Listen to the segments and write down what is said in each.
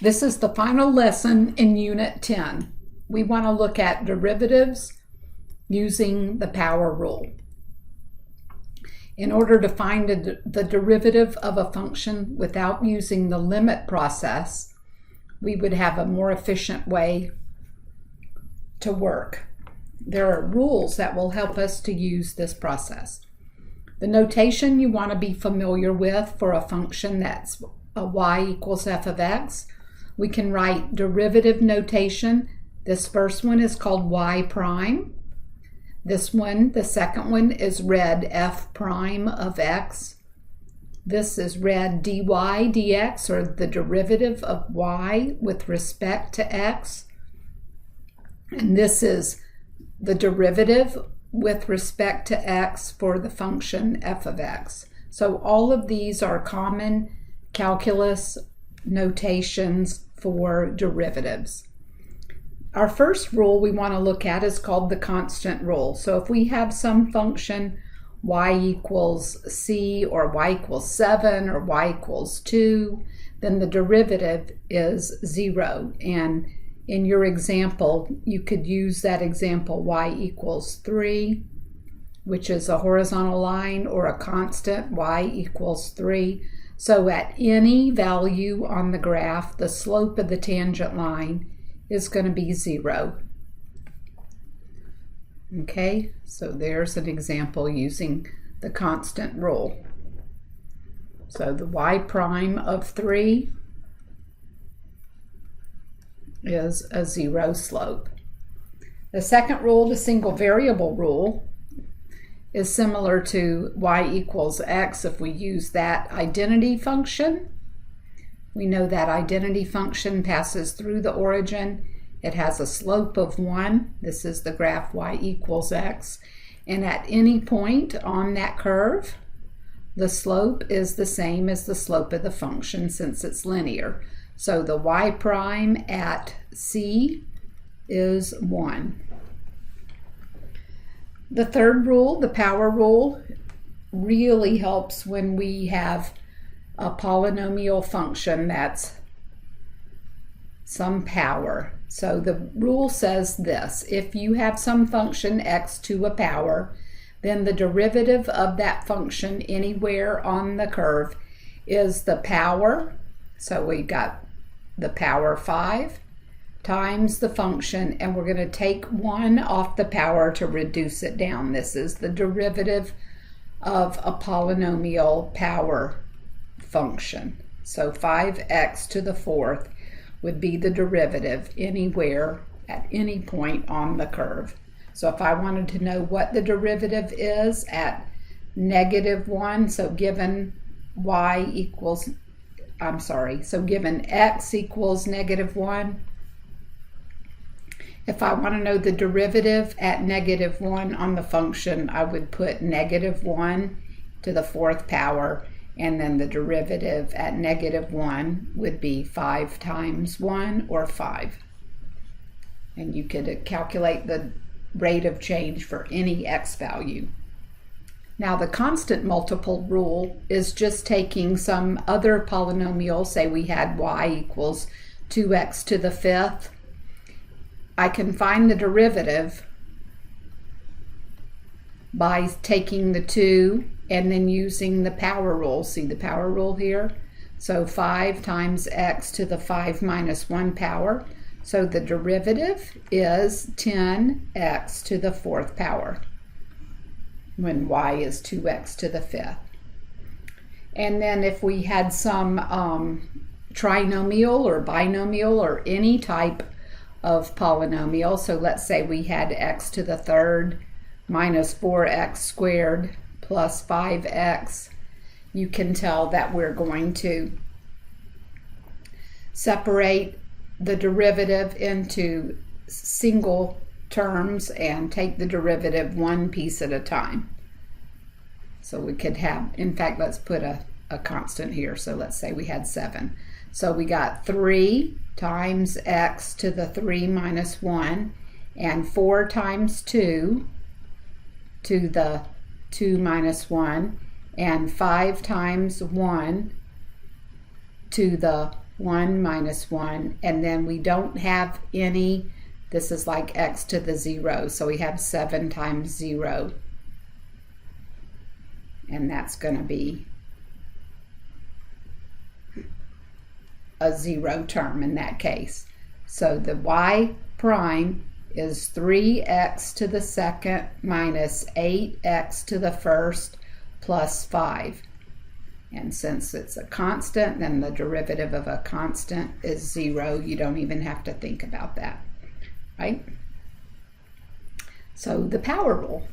This is the final lesson in Unit 10. We want to look at derivatives using the power rule. In order to find the derivative of a function without using the limit process, we would have a more efficient way to work. There are rules that will help us to use this process. The notation you want to be familiar with for a function that's a y equals f of x. We can write derivative notation. This first one is called y prime. This one, the second one, is read f prime of x. This is read dy dx, or the derivative of y with respect to x. And this is the derivative with respect to x for the function f of x. So all of these are common calculus notations for derivatives. Our first rule we want to look at is called the constant rule. So if we have some function y equals c, or y equals 7, or y equals 2, then the derivative is 0. And in your example, you could use that example y equals 3, which is a horizontal line, or a constant y equals 3. So at any value on the graph, the slope of the tangent line is going to be 0. Okay, so there's an example using the constant rule. So the y prime of 3 is a 0 slope. The second rule, the single variable rule, is similar to y equals x. If we use that identity function, we know that identity function passes through the origin. It has a slope of 1. This is the graph y equals x. And at any point on that curve, the slope is the same as the slope of the function since it's linear. So the y prime at c is 1. The third rule, the power rule, really helps when we have a polynomial function that's some power. So the rule says this: if you have some function x to a power, then the derivative of that function anywhere on the curve is the power. So we got the power 5 times the function, and we're going to take 1 off the power to reduce it down. This is the derivative of a polynomial power function. So 5x to the 4th would be the derivative anywhere at any point on the curve. So if I wanted to know what the derivative is at -1, so given given x equals -1, if I want to know the derivative at -1 on the function, I would put -1 to the 4th power, and then the derivative at -1 would be 5 times 1, or 5. And you could calculate the rate of change for any x value. Now the constant multiple rule is just taking some other polynomial. Say we had y equals 2x to the 5th. I can find the derivative by taking the 2 and then using the power rule. See the power rule here? So 5 times x to the 5 minus 1 power. So the derivative is 10x to the 4th power when y is 2x to the 5th. And then if we had some trinomial or binomial or any type of polynomial, so let's say we had x to the 3rd minus 4x squared plus 5x, you can tell that we're going to separate the derivative into single terms and take the derivative one piece at a time. So we could have, in fact, let's put a constant here. So let's say we had 7. So we got 3 times x to the 3 minus 1, and 4 times 2 to the 2 minus 1, and 5 times 1 to the 1 minus 1, and then we don't have any, this is like x to the 0, so we have 7 times 0, and that's going to be a 0 term in that case. So the y prime is 3x to the second minus 8x to the first plus 5. And since it's a constant, then the derivative of a constant is 0. You don't even have to think about that, right? So the power rule.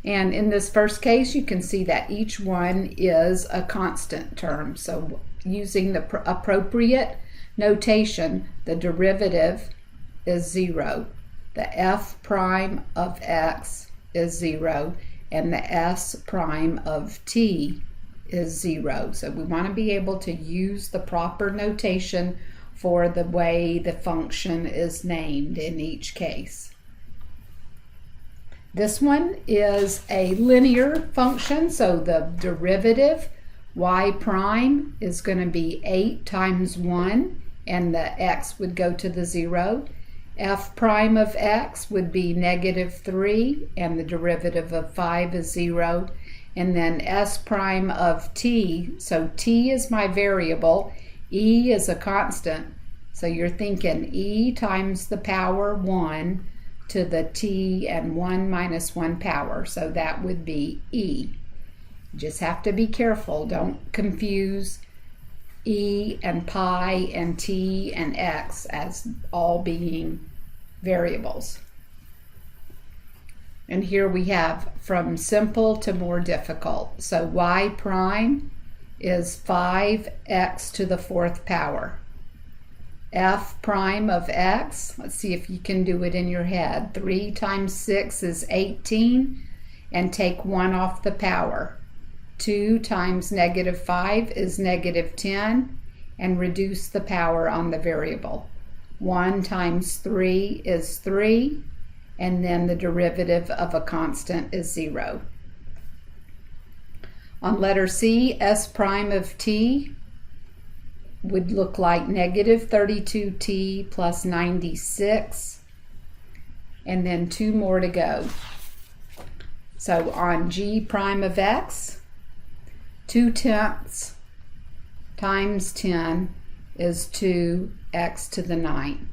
And in this first case, you can see that each one is a constant term. So using the appropriate notation, the derivative is 0. The f prime of x is 0, and the s prime of t is 0. So we want to be able to use the proper notation for the way the function is named in each case. This one is a linear function, so the derivative y prime is going to be 8 times 1, and the x would go to the 0. F prime of x would be -3, and the derivative of 5 is 0. And then s prime of t, so t is my variable, e is a constant, so you're thinking e times the power 1 to the t and 1 minus 1 power, so that would be e. You just have to be careful, don't confuse e and pi and t and x as all being variables. And here we have from simple to more difficult. So y prime is 5x to the 4th power. F prime of x, let's see if you can do it in your head. 3 times 6 is 18, and take 1 off the power. 2 times -5 is -10, and reduce the power on the variable. 1 times 3 is 3, and then the derivative of a constant is 0. On letter C, s prime of t would look like -32t plus 96, and then 2 more to go. So on G prime of x, 2/10 times 10 is 2x to the 9th,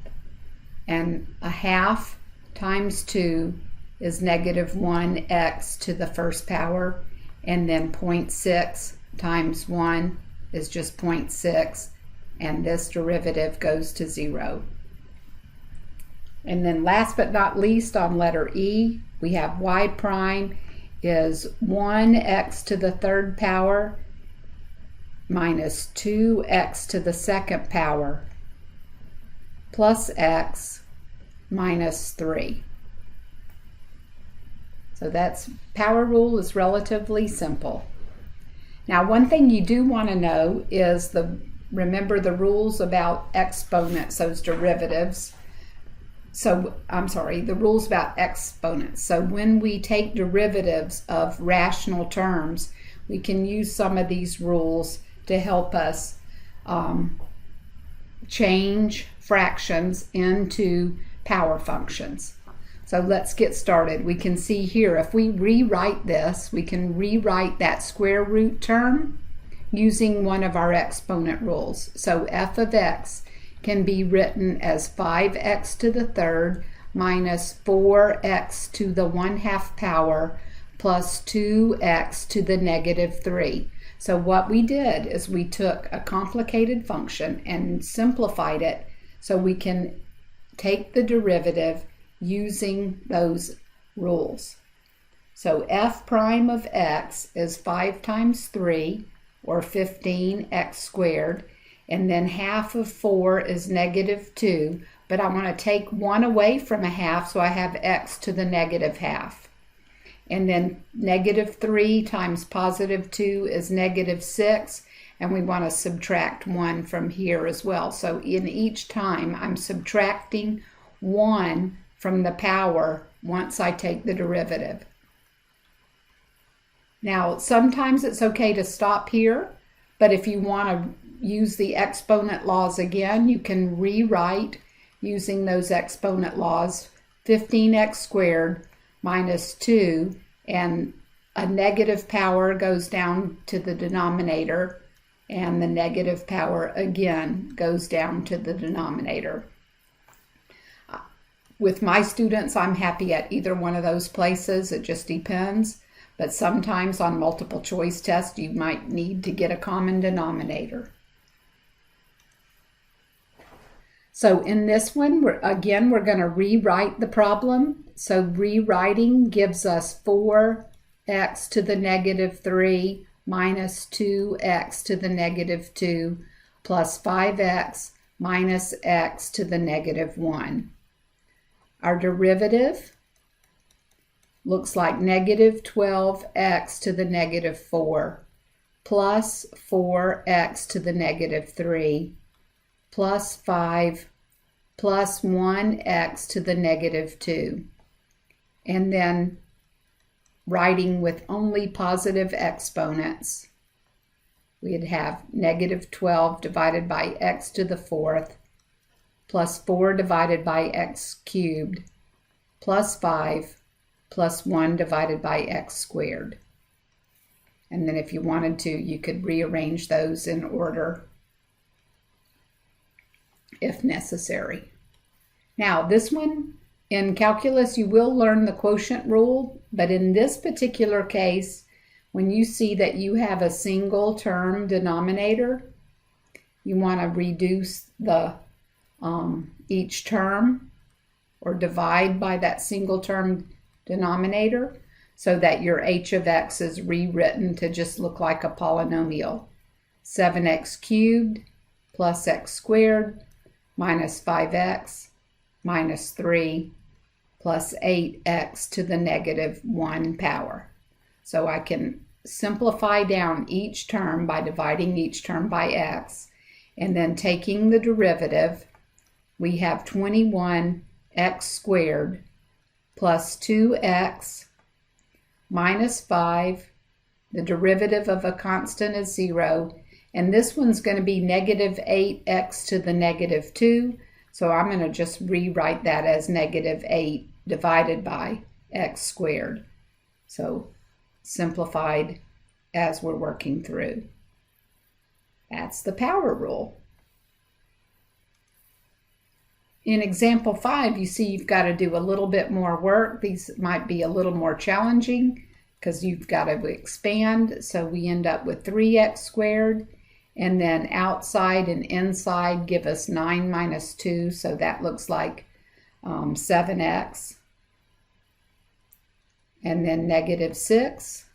and a half times 2 is -1x to the 1st power, and then 0.6 times 1 is just 0.6, and this derivative goes to 0. And then last but not least, on letter E, we have y prime is 1x to the 3rd power minus 2x to the 2nd power plus x minus 3. So that's power rule is relatively simple. Now, one thing you do want to know is remember the rules about exponents, those derivatives. So, the rules about exponents. So when we take derivatives of rational terms, we can use some of these rules to help us change fractions into power functions. So let's get started. We can see here, if we rewrite this, we can rewrite that square root term using one of our exponent rules. So f of x can be written as 5x to the 3rd minus 4x to the 1/2 power plus 2x to the -3. So what we did is we took a complicated function and simplified it so we can take the derivative using those rules. So f prime of x is 5 times 3, or 15x squared, and then half of 4 is -2, but I want to take 1 away from a half, so I have x to the -1/2. And then -3 times +2 is -6, and we want to subtract 1 from here as well. So in each time, I'm subtracting 1 from the power once I take the derivative. Now, sometimes it's okay to stop here, but if you want to use the exponent laws again, you can rewrite using those exponent laws 15x squared minus 2, and a negative power goes down to the denominator, and the negative power again goes down to the denominator. With my students, I'm happy at either one of those places. It just depends. But sometimes on multiple choice tests, you might need to get a common denominator. So in this one, we're going to rewrite the problem. So rewriting gives us 4x to the negative 3 minus 2x to the negative 2 plus 5x minus x to the negative 1. Our derivative looks like negative 12x to the negative 4 plus 4x to the negative 3 plus 5 plus 1x to the negative 2. And then writing with only positive exponents, we'd have negative 12 divided by x to the 4th plus 4 divided by x cubed plus 5 plus 1 divided by x squared. And then if you wanted to, you could rearrange those in order if necessary. Now, this one, in calculus, you will learn the quotient rule, but in this particular case, when you see that you have a single term denominator, you want to reduce the each term or divide by that single term denominator so that your h of x is rewritten to just look like a polynomial. 7x cubed plus x squared minus 5x minus 3 plus 8x to the negative 1 power. So I can simplify down each term by dividing each term by x, and then taking the derivative, we have 21x squared plus 2x minus 5. The derivative of a constant is 0, and this one's going to be negative 8x to the negative 2, so I'm going to just rewrite that as negative 8 divided by x squared. So simplified as we're working through. That's the power rule. In example 5, you see you've got to do a little bit more work. These might be a little more challenging because you've got to expand. So we end up with 3x squared, and then outside and inside give us 9 minus 2. So that looks like 7x. And then negative 6.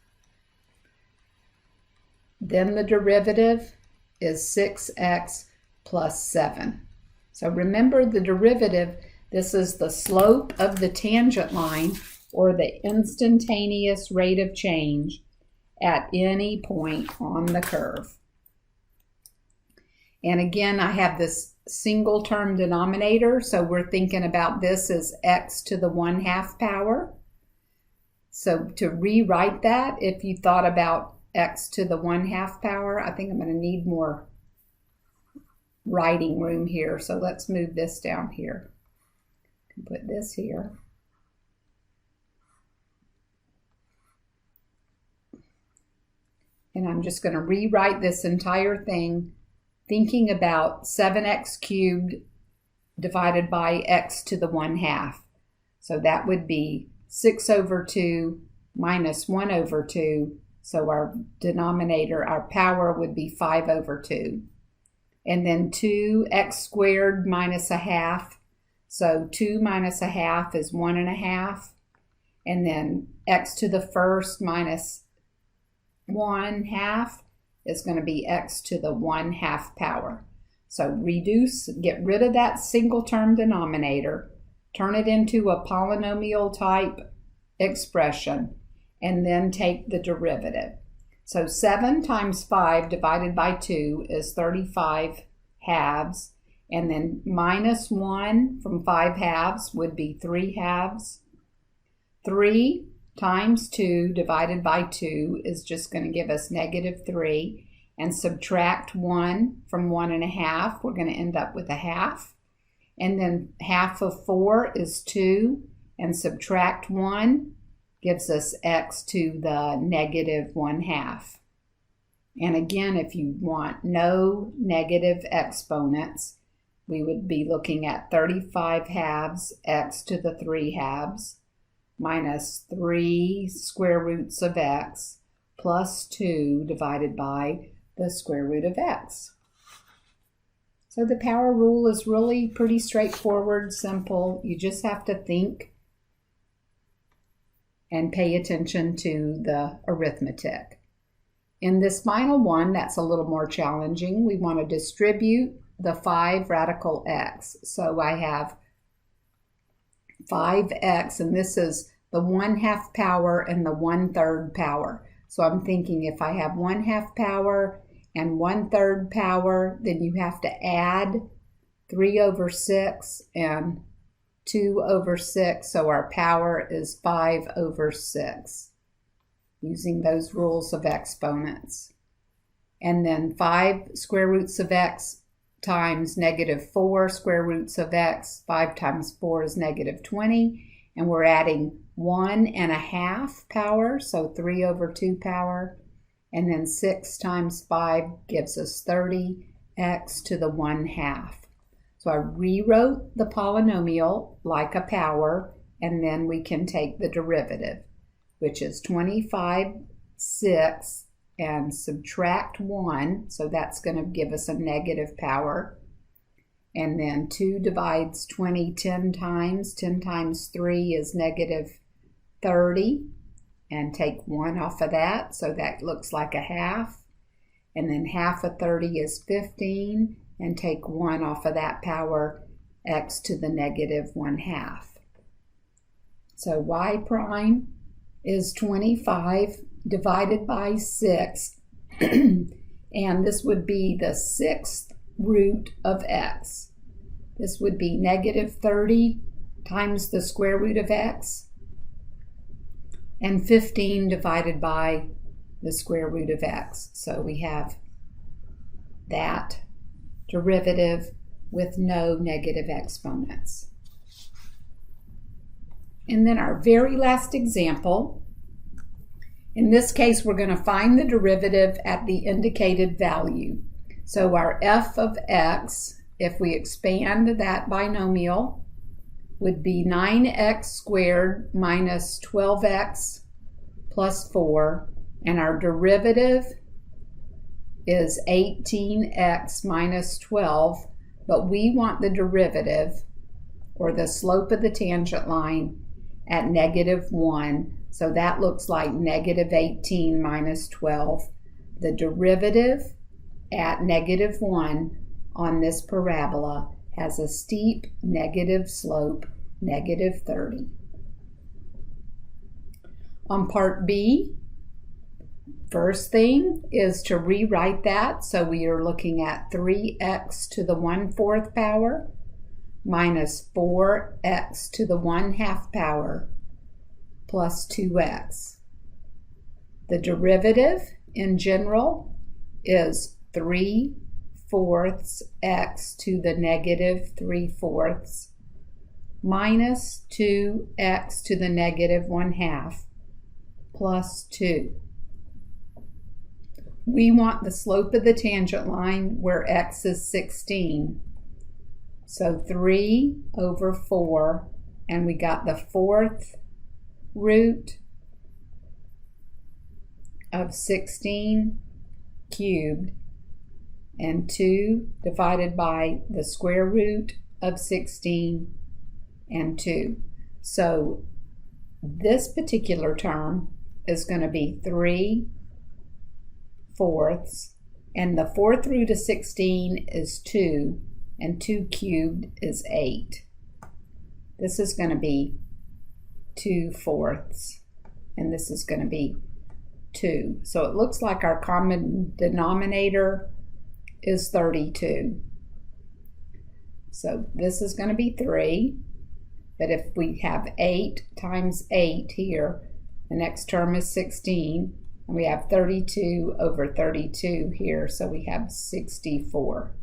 Then the derivative is 6x plus 7. So remember the derivative, this is the slope of the tangent line or the instantaneous rate of change at any point on the curve. And again, I have this single term denominator, so we're thinking about this as x to the 1/2 power. So to rewrite that, if you thought about x to the 1/2 power, I think I'm going to need more writing room here. So let's move this down here. Put this here. And I'm just going to rewrite this entire thing thinking about 7x cubed divided by x to the 1/2. So that would be 6 over 2 minus 1 over 2. So our denominator, our power would be 5 over 2. And then 2x squared minus 1/2. So 2 minus 1/2 is 1.5. And then x to the first minus 1/2 is going to be x to the 1/2 power. So reduce, get rid of that single term denominator, turn it into a polynomial type expression, and then take the derivative. So 7 times 5 divided by 2 is 35 halves, and then minus 1 from 5 halves would be 3 halves. 3 times 2 divided by 2 is just going to give us negative 3, and subtract 1 from 1 1/2, we're going to end up with a half. And then half of 4 is 2, and subtract 1 gives us x to the negative 1/2. And again, if you want no negative exponents, we would be looking at 35 halves x to the 3 halves minus 3 square roots of x plus 2 divided by the square root of x. So the power rule is really pretty straightforward, simple. You just have to think and pay attention to the arithmetic. In this final one, that's a little more challenging. We want to distribute the 5 radical x. So I have 5x, and this is the 1/2 power and the 1/3 power. So I'm thinking if I have 1/2 power and 1/3 power, then you have to add 3/6 and 2/6. So our power is 5/6, using those rules of exponents. And then 5 square roots of x times negative 4 square roots of x. 5 times 4 is negative 20. And we're adding 1 1/2 power, so 3/2 power. And then 6 times 5 gives us 30, x to the 1/2. So I rewrote the polynomial like a power, and then we can take the derivative, which is 25/6, and subtract 1, so that's going to give us a negative power. And then 2 divides 20 10 times. 10 times 3 is negative 30. And take 1 off of that, so that looks like a half. And then half of 30 is 15. And take 1 off of that power, x to the negative 1/2. So y prime is 25 divided by 6. And this would be the 6th root of x. This would be negative 30 times the square root of x, and 15 divided by the square root of x. So we have that derivative with no negative exponents. And then our very last example. In this case, we're going to find the derivative at the indicated value. So our f of x, if we expand that binomial, would be 9x squared minus 12x plus 4, and our derivative is 18x minus 12, but we want the derivative, or the slope of the tangent line, at negative 1. So that looks like negative 18 minus 12. The derivative at negative 1 on this parabola has a steep negative slope, negative 30. On part B, first thing is to rewrite that. So we are looking at 3x to the 1/4 power minus 4x to the 1/2 power plus 2x. The derivative in general is 3/4 x to the negative 3/4 minus 2x to the negative 1/2 plus 2. We want the slope of the tangent line where x is 16. So 3/4, and we got the 4th root of 16 cubed, and 2 divided by the square root of 16 and 2. So this particular term is going to be 3/4, and the 4th root of 16 is 2, and 2 cubed is 8. This is going to be 2/4, and this is going to be 2. So it looks like our common denominator is 32. So this is going to be 3, but if we have 8 times 8 here, the next term is 16, And we have 32 over 32 here, so we have 64.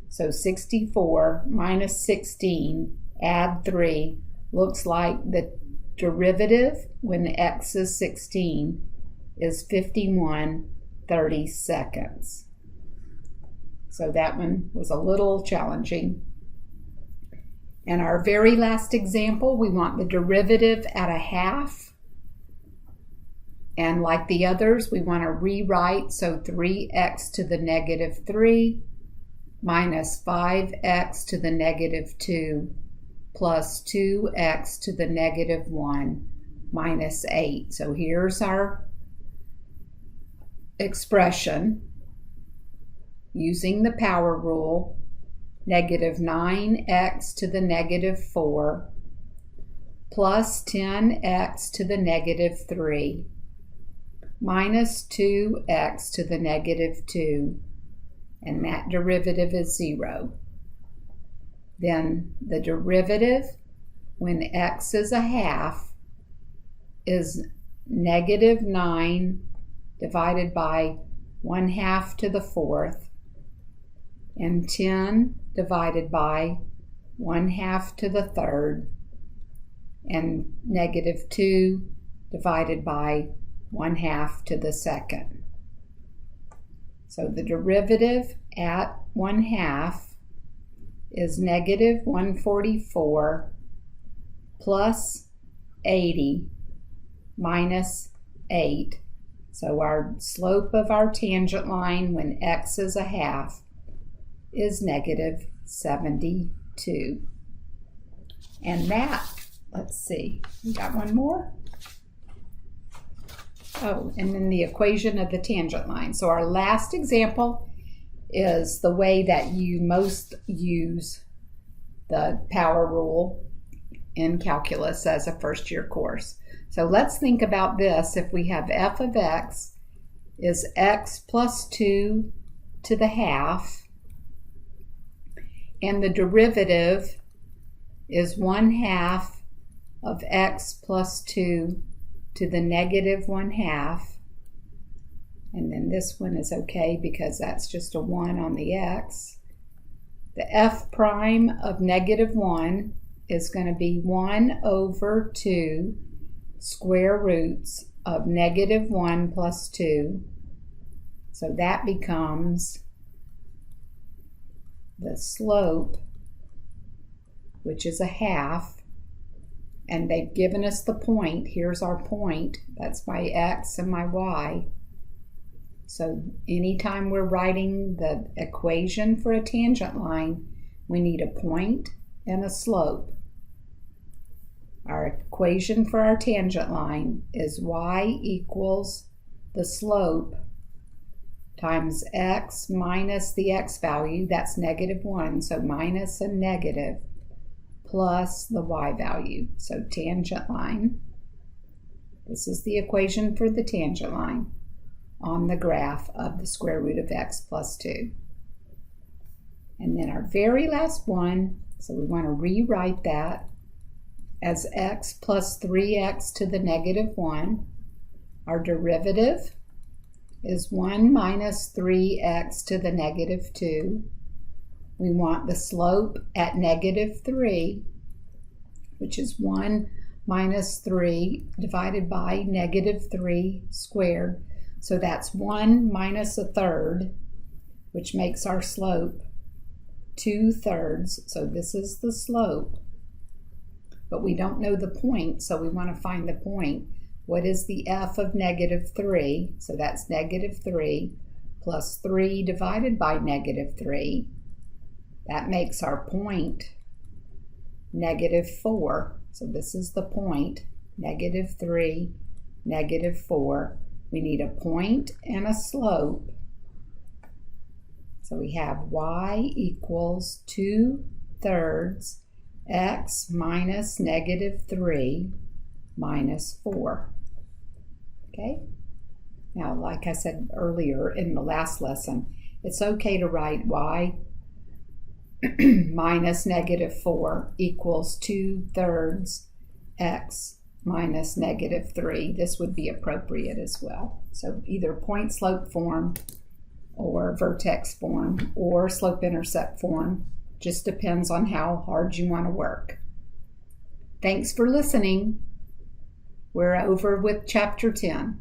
So 64 minus 16, add 3, looks like the derivative when x is 16 is 51/32. So that one was a little challenging. And our very last example, we want the derivative at a half. And like the others, we want to rewrite, so 3x to the negative 3 minus 5x to the negative 2 plus 2x to the negative 1 minus 8. So here's our expression using the power rule. Negative 9x to the negative 4 plus 10x to the negative 3 minus 2x to the negative 2, and that derivative is 0. Then the derivative when x is a half is negative 9 divided by 1/2 to the 4th, and 10 divided by 1/2 to the 3rd, and negative 2 divided by 1/2 to the 2nd. So the derivative at 1/2 is negative 144 plus 80 minus 8. So our slope of our tangent line when x is a half is negative 72. And that, let's see, we got one more? Oh, and then the equation of the tangent line. So our last example is the way that you most use the power rule in calculus as a first-year course. So let's think about this. If we have f of x is x plus 2 to the half, and the derivative is 1/2 of x plus 2 to the negative 1/2, and then this one is okay because that's just a 1 on the x. The f prime of negative 1 is going to be 1 over 2 square roots of negative 1 plus 2. So that becomes the slope, which is a half, and they've given us the point. Here's our point. That's my x and my y. So anytime we're writing the equation for a tangent line, we need a point and a slope. Our equation for our tangent line is y equals the slope times x minus the x value, that's negative 1, so minus a negative, plus the y value. So tangent line, this is the equation for the tangent line on the graph of the square root of x plus 2. And then our very last one, so we want to rewrite that as x plus 3x to the negative 1. Our derivative is 1 minus 3x to the negative 2. We want the slope at negative 3, which is 1 minus 3 divided by negative 3 squared. So that's 1 minus a third, which makes our slope 2/3. So this is the slope. But we don't know the point, so we want to find the point. What is the f of negative 3? So that's negative 3 plus 3 divided by negative 3. That makes our point negative 4. So this is the point, negative 3, negative 4. We need a point and a slope. So we have y equals 2/3 x minus negative 3 minus 4. Okay? Now, like I said earlier in the last lesson, it's okay to write y minus negative 4 equals 2/3 x minus negative 3. This would be appropriate as well. So either point slope form or vertex form or slope intercept form. Just depends on how hard you want to work. Thanks for listening. We're over with chapter 10.